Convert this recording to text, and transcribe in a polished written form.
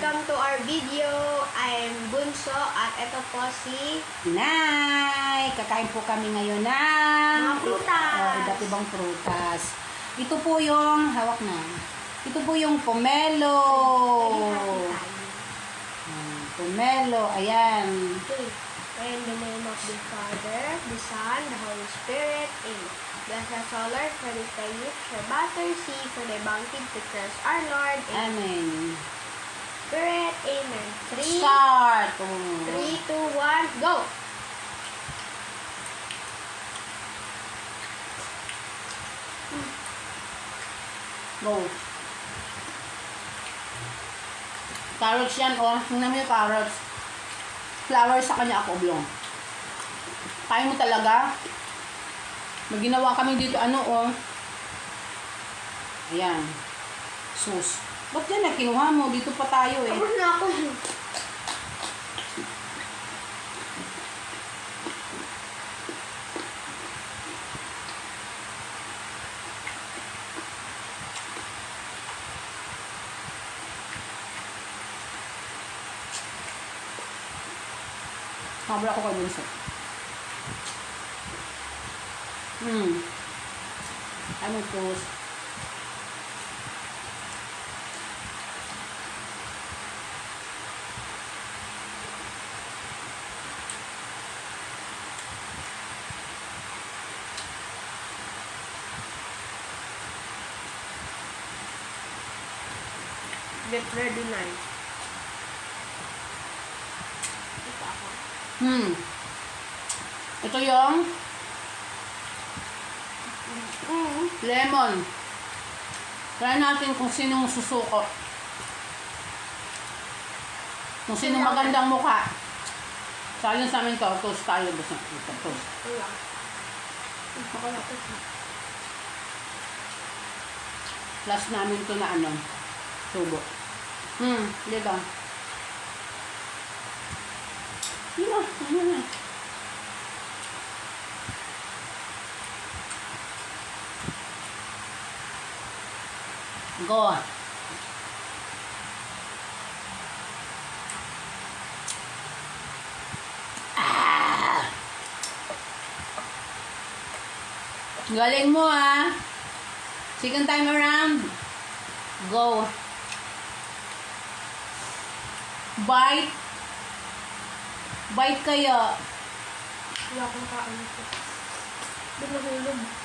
Welcome to our video. I'm Bunso at ito po si Nay! Kakain po kami ngayon ng mga prutas. Iba't ibang prutas. Ito po yung, hawak na. Ito po yung pomelo. Pomelo, ayan. Okay. In the name of the Father, the Son, the Holy Spirit. Amen. Bless us all, Lord, for this day you shall butter see for the bounty to Christ our Lord. Amen. Amen. Spirit, amen. 3, Start! 3, 2, 1, go! Go. Carrots yan, oh. Tingnan mo yung carrots. Flowers sa kanya ako, oblong. Kaya mo talaga. May ginawa kami dito, ano, oh. Ayan. Sus. Ba't yan na kinuha mo? Dito pa tayo, eh. Tapos na ako. Mabra ko kay Bunso. Ano toast? Get ready na. Ito ako. Ito yung lemon. Try natin kung sinong susuko. Kung sinong magandang mukha. Sayang sa amin to. Toast tayo. Basta ito. Toast. Wala. Makalapit na. Plus namin to na ano. Subo. Dito. Ano na. Go. Galing mo, ah. Second time around. Go. Bite. Bite kayo. Wala akong kain ito. Doon nahulog.